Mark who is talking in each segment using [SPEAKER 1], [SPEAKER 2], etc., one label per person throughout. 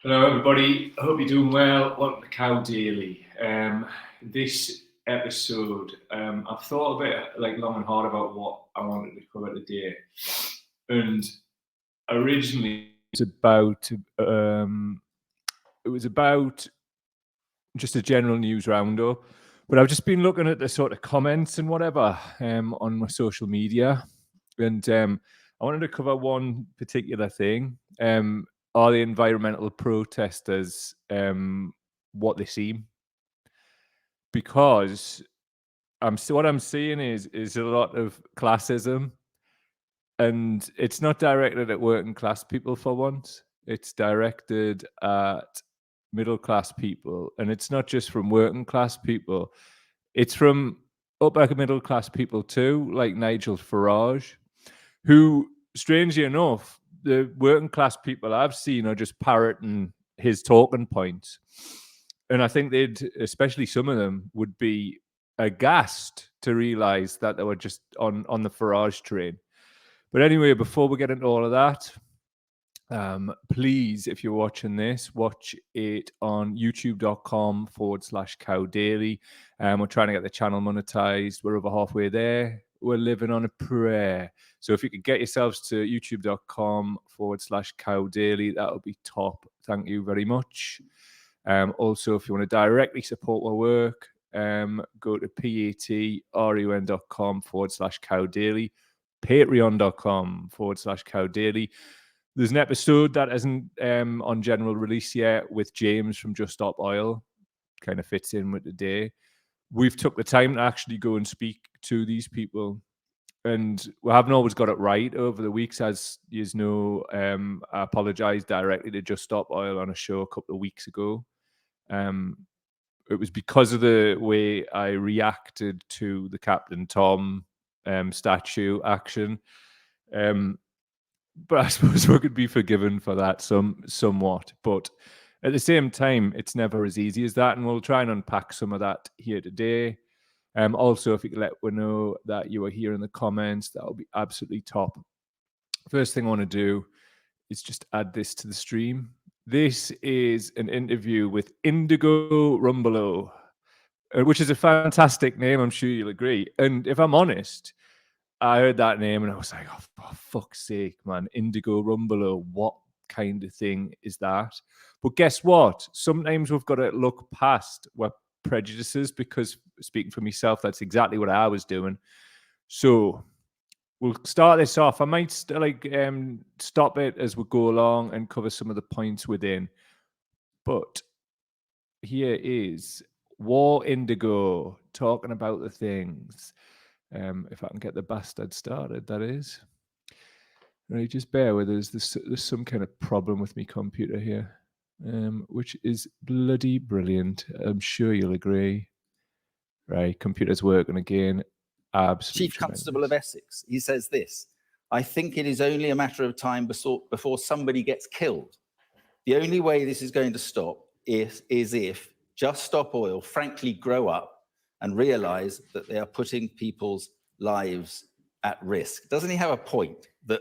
[SPEAKER 1] Hello, everybody. I hope you're doing well. Welcome to Cow Daily. This episode, I've thought a bit long and hard about what I wanted to cover today, and originally it was about just a general news roundup. But I've just been looking at the sort of comments and whatever on my social media, and I wanted to cover one particular thing. Are the environmental protesters what they seem? Because what I'm seeing is a lot of classism, and it's not directed at working class people for once. It's directed at middle class people, and it's not just from working class people. It's from upper middle class people too, like Nigel Farage, who, strangely enough, the working class people I've seen are just parroting his talking points. And I think especially some of them, would be aghast to realize that they were just on the Farage train. But anyway, before we get into all of that, please, if you're watching this, watch it on youtube.com/cow daily. We're trying to get the channel monetized. We're over halfway there. We're living on a prayer. So if you could get yourselves to youtube.com/cow daily, that would be top. Thank you very much. Also, if you want to directly support our work, go to patreon.com/cow daily, patreon.com/cow daily. There's an episode that isn't on general release yet with James from Just Stop Oil. Kind of fits in with the day. We've took the time to actually go and speak to these people, and we haven't always got it right over the weeks. As you know, I apologized directly to Just Stop Oil on a show a couple of weeks ago. It was because of the way I reacted to the Captain Tom statue action. But I suppose we could be forgiven for that somewhat. But at the same time, it's never as easy as that, and we'll try and unpack some of that here today. Also, if you could let me know that you are here in the comments, that will be absolutely top. First thing I want to do is just add this to the stream. This is an interview with Indigo Rumbelow, which is a fantastic name, I'm sure you'll agree. And if I'm honest, I heard that name and I was like, oh, for fuck's sake, man, Indigo Rumbelow, what kind of thing is that? But guess what? Sometimes we've got to look past our prejudices, because speaking for myself, that's exactly what I was doing. So we'll start this off. I might stop it as we go along and cover some of the points within. But here is War Indigo talking about the things. If I can get the bastard started, that is. Right, just bear with us. There's some kind of problem with my computer here, which is bloody brilliant. I'm sure you'll agree. Right, computer's working again. Absolutely
[SPEAKER 2] Chief Constable of Essex, he says this: I think it is only a matter of time before somebody gets killed. The only way this is going to stop is if Just Stop Oil frankly grow up and realize that they are putting people's lives at risk. Doesn't he have a point that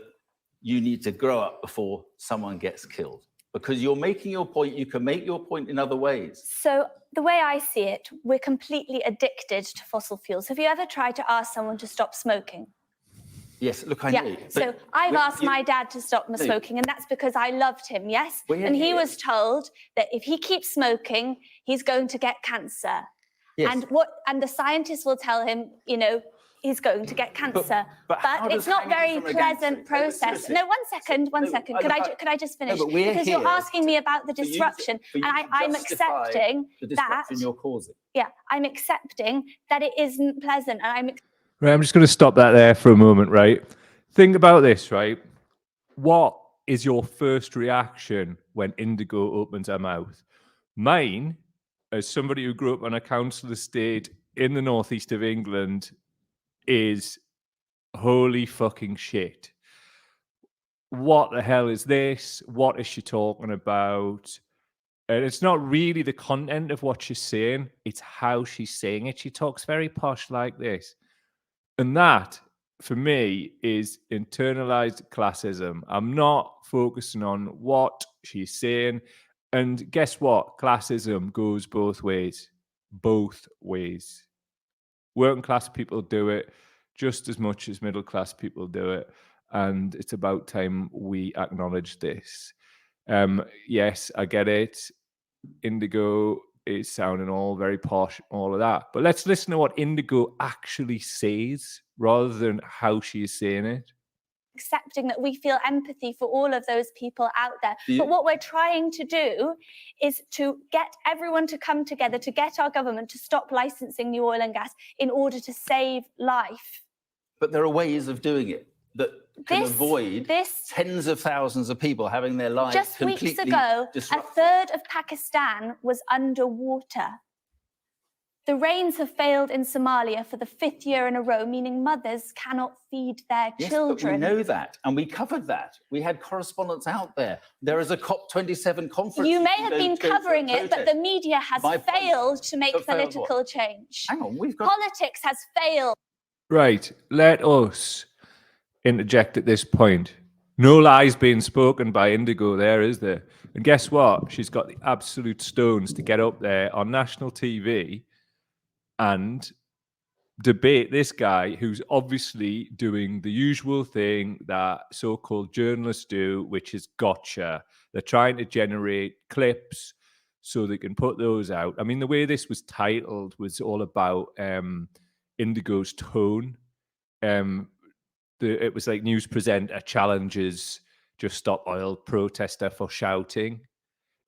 [SPEAKER 2] you need to grow up before someone gets killed? Because you're making your point, you can make your point in other ways.
[SPEAKER 3] So the way I see it, we're completely addicted to fossil fuels. Have you ever tried to ask someone to stop smoking?
[SPEAKER 2] Yes, look, I know.
[SPEAKER 3] So I've asked my dad to stop smoking, and that's because I loved him, yes? And he was told that if he keeps smoking, he's going to get cancer. Yes. And the scientists will tell him, you know, he's going to get cancer. But it's not very pleasant process. No, one second. Could I just finish? Because you're asking me about the disruption, and I'm accepting that you're causing. Yeah, I'm accepting that it isn't pleasant, and
[SPEAKER 1] Right, I'm just going to stop that there for a moment, right? Think about this, right? What is your first reaction when Indigo opens her mouth? Mine, as somebody who grew up on a council estate in the northeast of England, is holy fucking shit. What the hell is this? What is she talking about? And it's not really the content of what she's saying, it's how she's saying it. She talks very posh like this. And that, for me, is internalized classism. I'm not focusing on what she's saying. And guess what? Classism goes both ways. Both ways. Working class people do it just as much as middle class people do it. And it's about time we acknowledge this. Yes, I get it. Indigo is sounding all very posh, all of that. But let's listen to what Indigo actually says rather than how she is saying it.
[SPEAKER 3] Accepting that we feel empathy for all of those people out there. But what we're trying to do is to get everyone to come together, to get our government to stop licensing new oil and gas in order to save life.
[SPEAKER 2] But there are ways of doing it that can avoid tens of thousands of people having their lives completely
[SPEAKER 3] disrupted. Just weeks ago, a third of Pakistan was underwater. The rains have failed in Somalia for the 5th year in a row, meaning mothers cannot feed their children.
[SPEAKER 2] But we know that, and we covered that. We had correspondents out there. There is a COP27 conference.
[SPEAKER 3] You may have been covering it, but the media has failed to make political change.
[SPEAKER 2] Hang on,
[SPEAKER 3] politics has failed.
[SPEAKER 1] Right, let us interject at this point. No lies being spoken by Indigo there, is there? And guess what? She's got the absolute stones to get up there on national TV and debate this guy who's obviously doing the usual thing that so-called journalists do, which is gotcha. They're trying to generate clips so they can put those out. I mean, the way this was titled was all about Indigo's tone. It was like news presenter challenges Just Stop Oil protester for shouting.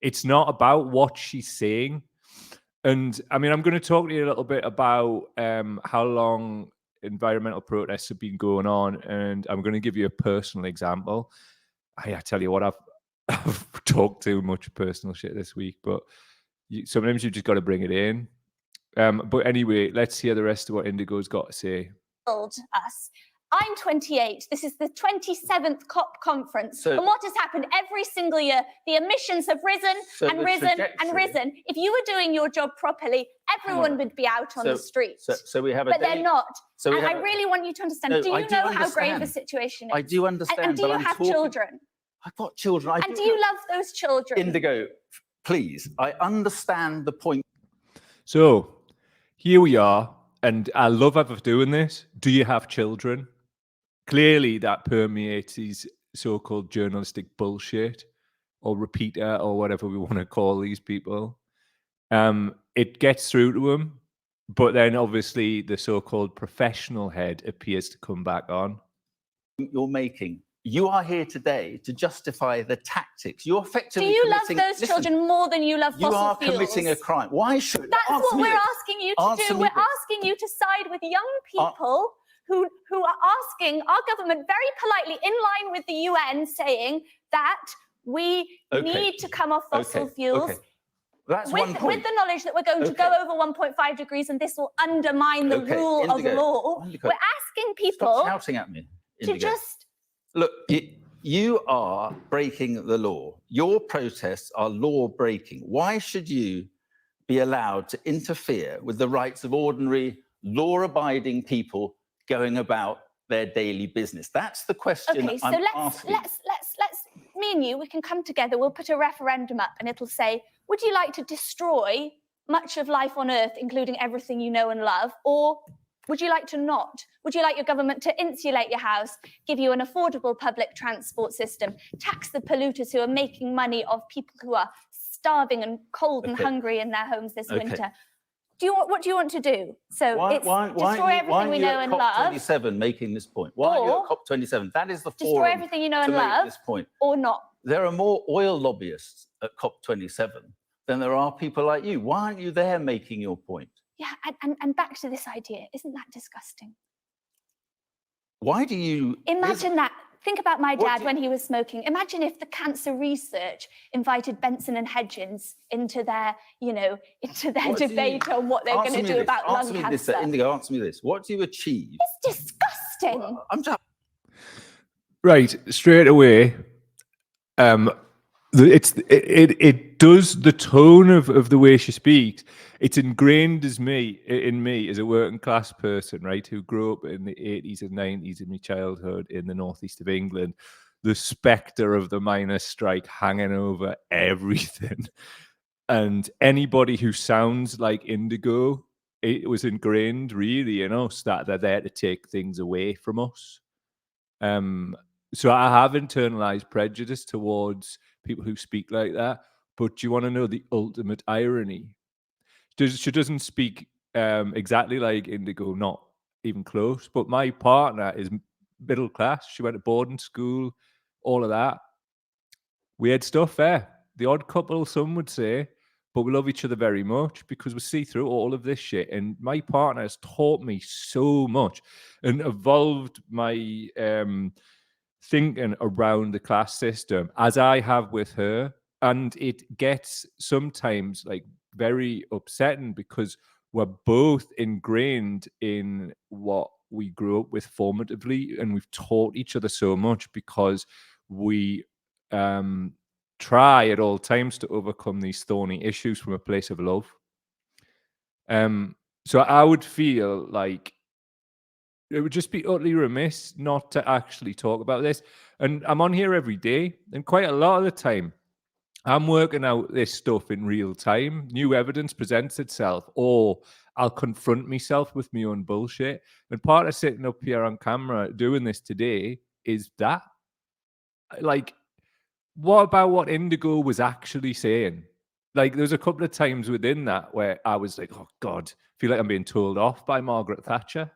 [SPEAKER 1] It's not about what she's saying. And I mean, I'm going to talk to you a little bit about how long environmental protests have been going on. And I'm going to give you a personal example. I tell you what, I've talked too much personal shit this week, but sometimes you've just got to bring it in. But anyway, let's hear the rest of what Indigo's got to say.
[SPEAKER 3] Us. I'm 28. This is the 27th COP conference. And what has happened every single year? The emissions have risen and risen and risen. If you were doing your job properly, everyone would be out on the streets.
[SPEAKER 2] So we have
[SPEAKER 3] but they're not. And I really want you to understand. Do you know how grave the situation is?
[SPEAKER 2] I do understand.
[SPEAKER 3] And do you have children?
[SPEAKER 2] I've got children.
[SPEAKER 3] And do you love those children?
[SPEAKER 2] Indigo, please. I understand the point.
[SPEAKER 1] So here we are. And I love ever doing this. Do you have children? Clearly, that permeates these so-called journalistic bullshit or repeater or whatever we want to call these people. It gets through to them, but then obviously the so-called professional head appears to come back on.
[SPEAKER 2] You're making. You are here today to justify the tactics. You're effectively.
[SPEAKER 3] Do you love those children more than you love fossil fuels?
[SPEAKER 2] You are committing a crime. Why should?
[SPEAKER 3] That's what we're asking you to do. We're asking you to side with young people who are asking our government very politely, in line with the UN, saying that we need to come off fossil fuels.
[SPEAKER 2] That's one point.
[SPEAKER 3] With the knowledge that we're going to go over 1.5 degrees and this will undermine the rule of law. We're asking people.
[SPEAKER 2] Stop shouting at me.
[SPEAKER 3] To just.
[SPEAKER 2] Look, you are breaking the law. Your protests are law breaking. Why should you be allowed to interfere with the rights of ordinary law-abiding people going about their daily business? That's the question.
[SPEAKER 3] Okay, so let's me and you, we can come together, we'll put a referendum up and it'll say, would you like to destroy much of life on Earth, including everything you know and love, or would you like to not? Would you like your government to insulate your house, give you an affordable public transport system, tax the polluters who are making money off people who are starving and cold and hungry in their homes this winter? What do you want to do? So destroy everything we know and love.
[SPEAKER 2] COP27 making this point. Why are you at COP27? That is the forum.
[SPEAKER 3] Destroy everything you know and love.
[SPEAKER 2] This point.
[SPEAKER 3] Or not.
[SPEAKER 2] There are more oil lobbyists at COP27 than there are people like you. Why aren't you there making your point?
[SPEAKER 3] Yeah, and back to this idea. Isn't that disgusting?
[SPEAKER 2] Why do you
[SPEAKER 3] imagine that? Think about my dad when he was smoking. Imagine if the cancer research invited Benson and Hedges into their, debate on what they're going to do about lung cancer.
[SPEAKER 2] Indigo, answer me this. What do you achieve?
[SPEAKER 3] It's disgusting.
[SPEAKER 2] Well, I'm just...
[SPEAKER 1] Right, straight away. It does the tone of the way she speaks. It's ingrained in me as a working class person, right, who grew up in the 80s and 90s in my childhood in the northeast of England. the spectre of the miners' strike hanging over everything. And anybody who sounds like Indigo, it was ingrained really in us that they're there to take things away from us. So I have internalized prejudice towards people who speak like that. But do you want to know the ultimate irony? She doesn't speak exactly like Indigo, not even close. But my partner is middle class. She went to boarding school, all of that. Weird stuff there. The odd couple, some would say, but we love each other very much because we see through all of this shit. And my partner has taught me so much and evolved my thinking around the class system as I have with her. And it gets sometimes like very upsetting because we're both ingrained in what we grew up with formatively, and we've taught each other so much because we try at all times to overcome these thorny issues from a place of love. So I would feel like it would just be utterly remiss not to actually talk about this. And I'm on here every day, and quite a lot of the time, I'm working out this stuff in real time. New evidence presents itself, or I'll confront myself with my own bullshit. And part of sitting up here on camera doing this today is that. Like, what about what Indigo was actually saying? Like, there's a couple of times within that where I was like, oh, God, I feel like I'm being told off by Margaret Thatcher.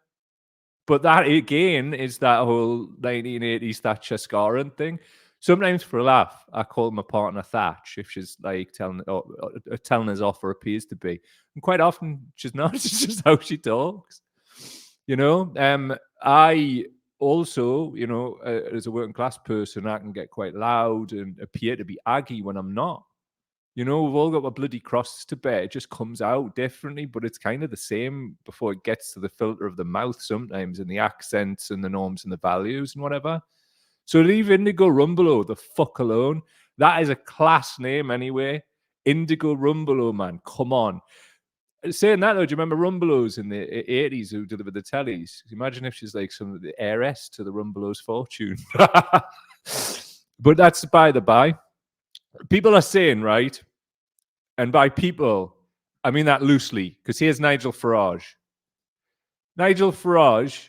[SPEAKER 1] But that, again, is that whole 1980s Thatcher scarring thing. Sometimes for a laugh, I call my partner Thatch if she's like telling us off or appears to be. And quite often she's not. It's just how she talks. You know, I also, you know, as a working class person, I can get quite loud and appear to be aggy when I'm not. You know, we've all got our bloody crosses to bear. It just comes out differently, but it's kind of the same before it gets to the filter of the mouth sometimes, and the accents and the norms and the values and whatever. So leave Indigo Rumbelow the fuck alone. That is a class name anyway. Indigo Rumbelow, man. Come on. Saying that though, do you remember Rumbelows in the 80s who delivered the tellies? Imagine if she's like some of the heiress to the Rumbelows fortune. But that's by the by. People are saying, right, and by people, I mean that loosely, because here's Nigel Farage. Nigel Farage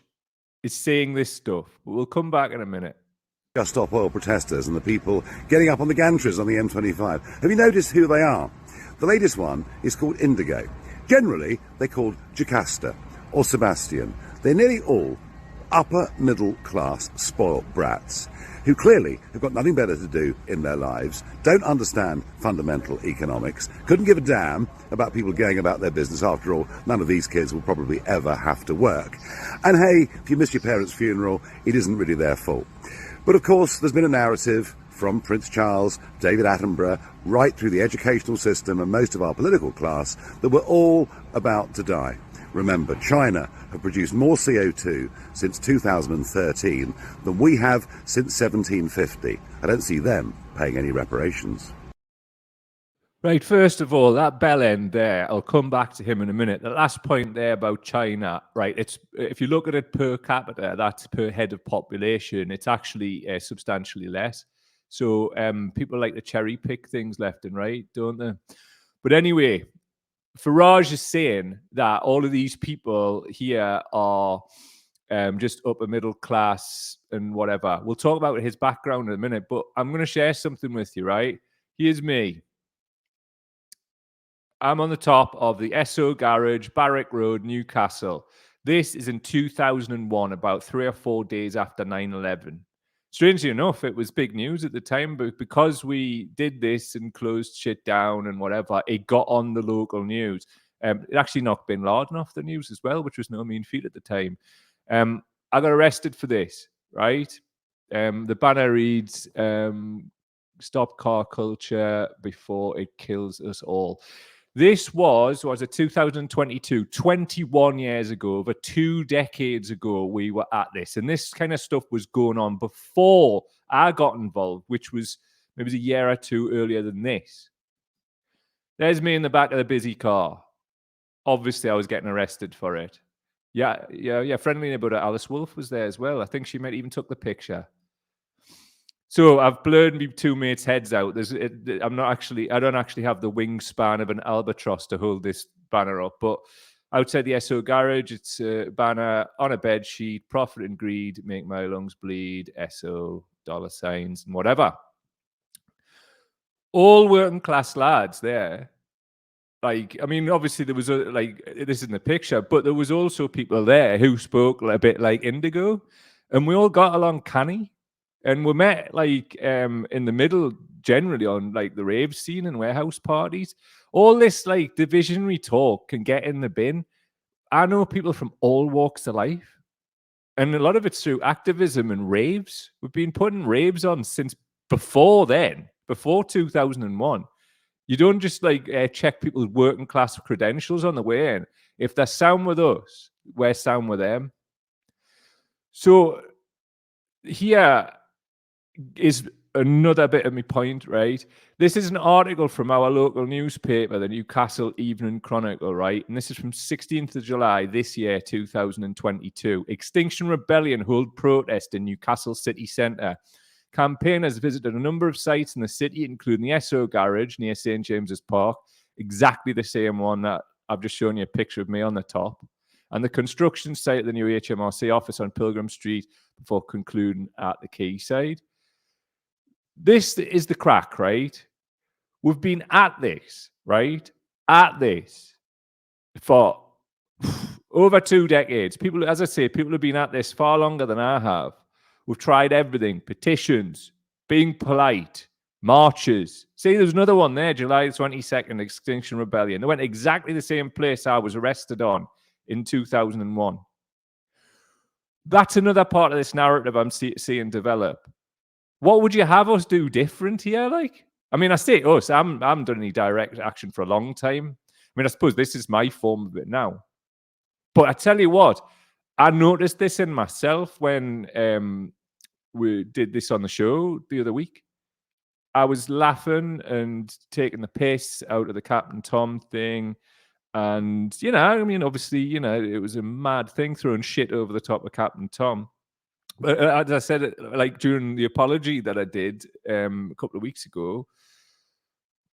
[SPEAKER 1] is saying this stuff, but we'll come back in a minute.
[SPEAKER 4] Just Stop Oil protesters and the people getting up on the gantries on the M25. Have you noticed who they are? The latest one is called Indigo. Generally, they're called Jocasta or Sebastian. They're nearly all upper middle class spoilt brats who clearly have got nothing better to do in their lives, don't understand fundamental economics, couldn't give a damn about people going about their business. After all, none of these kids will probably ever have to work. And hey, if you missed your parents' funeral, it isn't really their fault. But of course, there's been a narrative from Prince Charles, David Attenborough, right through the educational system and most of our political class, that we're all about to die. Remember, China have produced more CO2 since 2013 than we have since 1750. I don't see them paying any reparations.
[SPEAKER 1] Right, first of all, that bell end there, I'll come back to him in a minute. The last point there about China, right, it's if you look at it per capita, that's per head of population, it's actually substantially less. So people like to cherry pick things left and right, don't they? But anyway, Farage is saying that all of these people here are just upper middle class and whatever. We'll talk about his background in a minute, but I'm going to share something with you, right? Here's me. I'm on the top of the Esso Garage, Barrack Road, Newcastle. This is in 2001, about 3 or 4 days after 9/11. Strangely enough, it was big news at the time, but because we did this and closed shit down and whatever, it got on the local news. It actually knocked Bin Laden off the news as well, which was no mean feat at the time. I got arrested for this, right? The banner reads, "Stop car culture before it kills us all." This was it 2022, 21 years ago, over 2 decades ago, we were at this. And this kind of stuff was going on before I got involved, which was maybe a year or two earlier than this. There's me in the back of the busy car. Obviously, I was getting arrested for it. Yeah. Friendly neighborhood Alice Wolf was there as well. I think she might even took the picture. So I've blurred me two mates' heads out. I don't actually have the wingspan of an albatross to hold this banner up. But outside the SO garage, it's a banner on a bed sheet, profit and greed, make my lungs bleed, SO, dollar signs, and whatever. All working class lads there. Like, I mean, obviously there was this is in the picture, but there was also people there who spoke a bit like Indigo, and we all got along canny. And we met like in the middle, generally on like the rave scene and warehouse parties. All this like divisionary talk can get in the bin. I know people from all walks of life, and a lot of it's through activism and raves. We've been putting raves on since before then, before 2001. You don't just like check people's working class credentials on the way in. If they're sound with us, we're sound with them. So here is another bit of my point, right? This is an article from our local newspaper, the Newcastle Evening Chronicle, right? And this is from 16th of July this year, 2022. Extinction Rebellion hold protest in Newcastle city centre. Campaigners visited a number of sites in the city, including the SO garage near St. James's Park, exactly the same one that I've just shown you a picture of me on the top, and the construction site at the new HMRC office on Pilgrim Street before concluding at the quayside. This is the crack, right? We've been at this, right? At this for over 2 decades. People, as I say, people have been at this far longer than I have. We've tried everything, petitions, being polite, marches. See, there's another one there, July 22nd, Extinction Rebellion. They went exactly the same place I was arrested on in 2001. That's another part of this narrative I'm seeing develop. What would you have us do different here? Like, I mean, I say us, I haven't done any direct action for a long time. I mean, I suppose this is my form of it now. But I tell you what, I noticed this in myself when we did this on the show the other week. I was laughing and taking the piss out of the Captain Tom thing. And, you know, I mean, obviously, you know, it was a mad thing throwing shit over the top of Captain Tom. But as I said, like during the apology that I did a couple of weeks ago,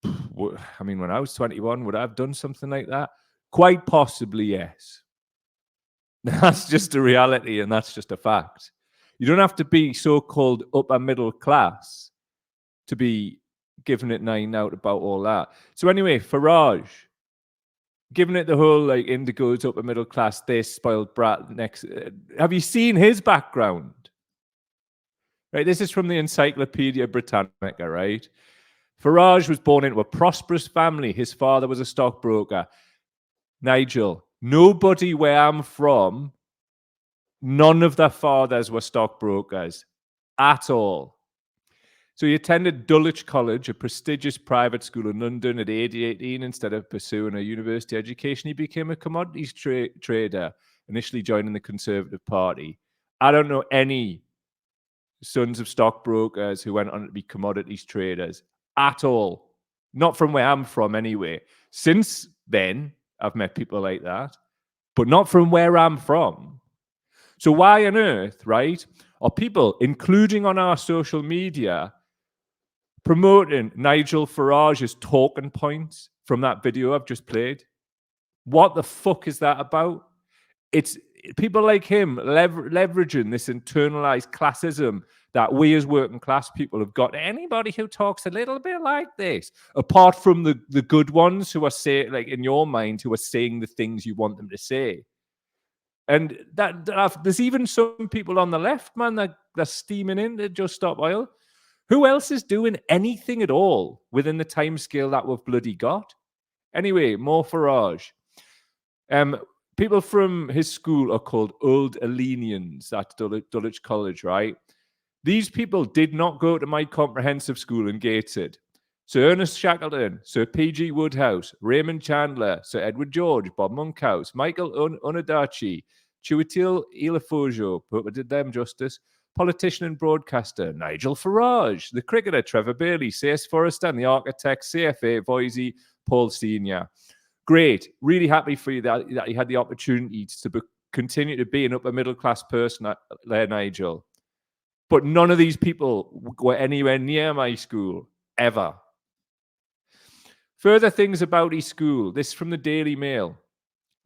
[SPEAKER 1] I mean, when I was 21, would I have done something like that? Quite possibly, yes. That's just a reality, and that's just a fact. You don't have to be so-called upper middle class to be giving it 9 out about all that. So anyway, Farage, giving it the whole like Indigo's upper middle class, this spoiled brat next. Have you seen his background? Right, this is from the Encyclopedia Britannica, right? Farage was born into a prosperous family. His father was a stockbroker. Nigel, nobody where I'm from, none of their fathers were stockbrokers at all. So he attended Dulwich College, a prestigious private school in London. At age 18, instead of pursuing a university education, he became a commodities trader, initially joining the Conservative Party. I don't know any sons of stockbrokers who went on to be commodities traders at all. Not from where I'm from anyway. Since then, I've met people like that, but not from where I'm from. So why on earth, right, are people, including on our social media, promoting Nigel Farage's talking points from that video I've just played? What the fuck is that about? It's people like him leveraging this internalized classism that we as working class people have got. Anybody who talks a little bit like this, apart from the good ones who are saying, like in your mind, who are saying the things you want them to say. And that there's even some people on the left, man, that they're steaming in to Just Stop Oil. Who else is doing anything at all within the timescale that we've bloody got? Anyway, more Farage. People from his school are called Old Elenians at Dulwich College, right? These people did not go to my comprehensive school in Gateshead. Sir Ernest Shackleton, Sir P.G. Woodhouse, Raymond Chandler, Sir Edward George, Bob Monkhouse, Michael Onadachi, Chiwetel Ejiofor, hope I did them justice, politician and broadcaster Nigel Farage, the cricketer Trevor Bailey, C.S. Forrester, and the architect CFA Voisey Paul Senior. Great. Really happy for you that you had the opportunity to continue to be an upper middle class person there, Nigel. But none of these people were anywhere near my school, ever. Further things about his school. This from the Daily Mail.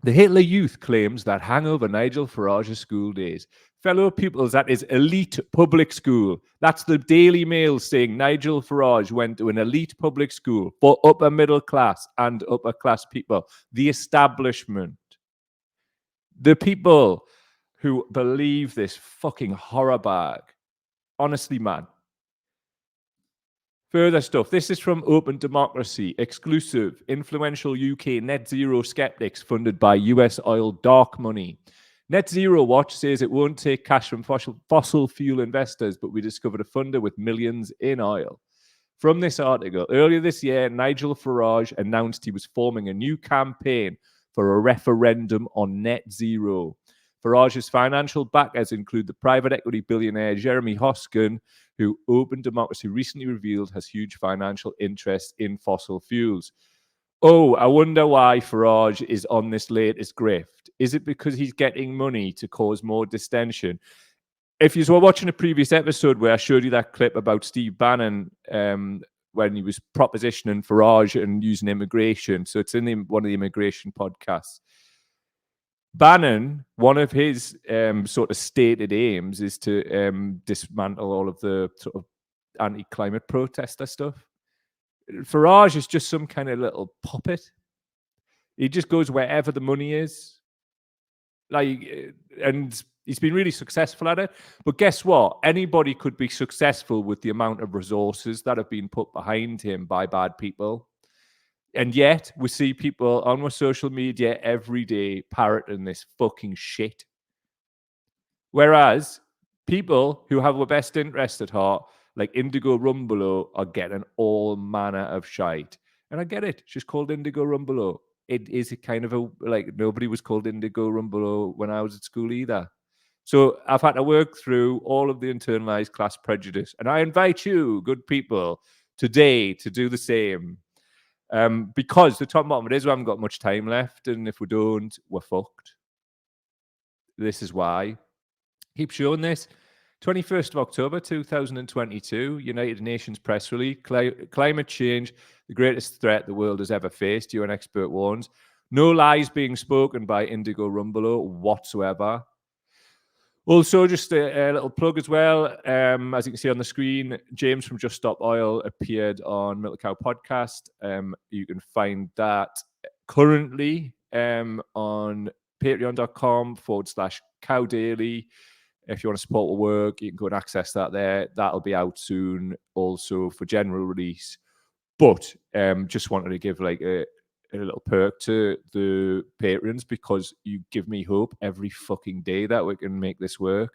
[SPEAKER 1] The Hitler Youth claims that hangover Nigel Farage's school days. Fellow pupils at his elite public school. That's the Daily Mail saying Nigel Farage went to an elite public school for upper middle class and upper class people. The establishment. The people who believe this fucking horror bag. Honestly, man. Further stuff. This is from Open Democracy. Exclusive. Influential UK net zero skeptics funded by US oil dark money. Net Zero Watch says it won't take cash from fossil fuel investors, but we discovered a funder with millions in oil. From this article, earlier this year, Nigel Farage announced he was forming a new campaign for a referendum on net zero. Farage's financial backers include the private equity billionaire Jeremy Hoskin, who Open Democracy recently revealed has huge financial interest in fossil fuels. Oh, I wonder why Farage is on this latest grift. Is it because he's getting money to cause more distension? If you were watching a previous episode where I showed you that clip about Steve Bannon when he was propositioning Farage and using immigration, so it's in one of the immigration podcasts. Bannon, one of his sort of stated aims is to dismantle all of the sort of anti-climate protester stuff. Farage is just some kind of little puppet. He just goes wherever the money is. And he's been really successful at it. But guess what? Anybody could be successful with the amount of resources that have been put behind him by bad people. And yet, we see people on our social media every day parroting this fucking shit. Whereas people who have our best interest at heart, like Indigo Rumbelow, are getting all manner of shite. And I get it. She's called Indigo Rumbelow. It is a kind of a, like, nobody was called Indigo Rumbelow when I was at school either. So I've had to work through all of the internalized class prejudice. And I invite you, good people, today to do the same. Because the top and bottom of it is we haven't got much time left, and if we don't, we're fucked. This is why. Keep showing this. 21st of October 2022, United Nations press release, climate change, the greatest threat the world has ever faced, UN expert warns. No lies being spoken by Indigo Rumbelow whatsoever. Also, just a little plug as well. As you can see on the screen, James from Just Stop Oil appeared on Milk Cow Podcast. You can find that currently on patreon.com/cowdaily. If you want to support the work, you can go and access that there. That'll be out soon also for general release. But just wanted to give like a little perk to the patrons because you give me hope every fucking day that we can make this work.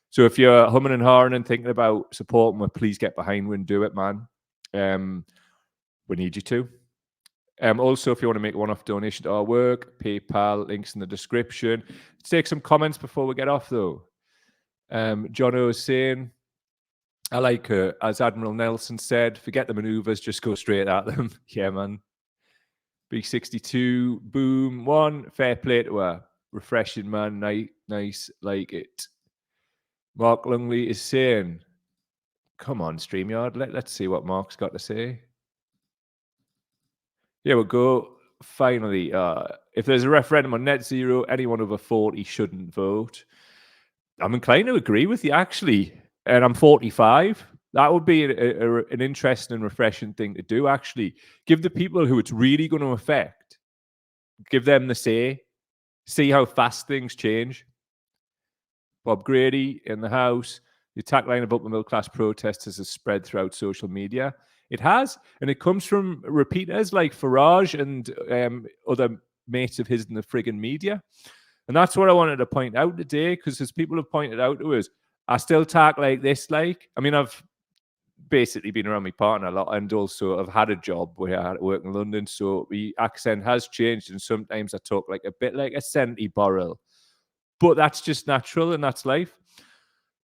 [SPEAKER 1] So if you're humming and hawing and thinking about supporting me, please get behind me and do it, man. We need you to. Also, if you want to make a one-off donation to our work, PayPal, links in the description. Let's take some comments before we get off, though. John O is saying, I like her. As Admiral Nelson said, forget the maneuvers, just go straight at them. Yeah, man. B62, boom, one, fair play to her. Refreshing, man, nice, like it. Mark Lungley is saying, come on, StreamYard, let's see what Mark's got to say. Here we go. Finally, if there's a referendum on net zero, anyone over 40 shouldn't vote. I'm inclined to agree with you, actually. And I'm 45. That would be an interesting and refreshing thing to do, actually. Give the people who it's really going to affect, give them the say, see how fast things change. Bob Grady in the house. The attack line of upper middle class protesters has spread throughout social media. It has, and it comes from repeaters like Farage and other mates of his in the friggin' media. And that's what I wanted to point out today, because as people have pointed out to us, I still talk like this, like, I mean, I've basically been around my partner a lot, and also I've had a job where I had to work in London, so the accent has changed, and sometimes I talk like a bit like a Senti Borrell. But that's just natural, and that's life.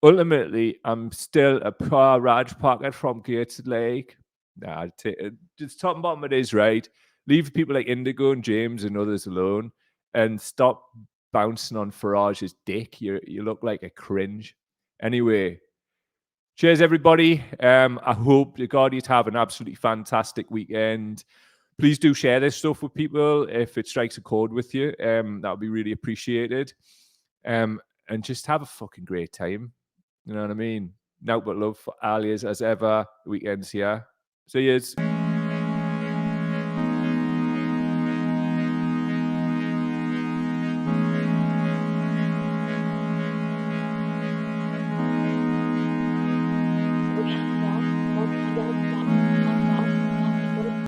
[SPEAKER 1] Ultimately, I'm still a poor Raj pocket from Gated Lake. Nah, it's top and bottom it is, right? Leave people like Indigo and James and others alone, and stop bouncing on Farage's dick. You look like a cringe. Anyway, Cheers, everybody. I hope you guys have an absolutely fantastic weekend. Please do share this stuff with people if it strikes a chord with you. That would be really appreciated. And just have a fucking great time. You know what I mean? Now but love for Alias as ever. The weekend's here. See yous.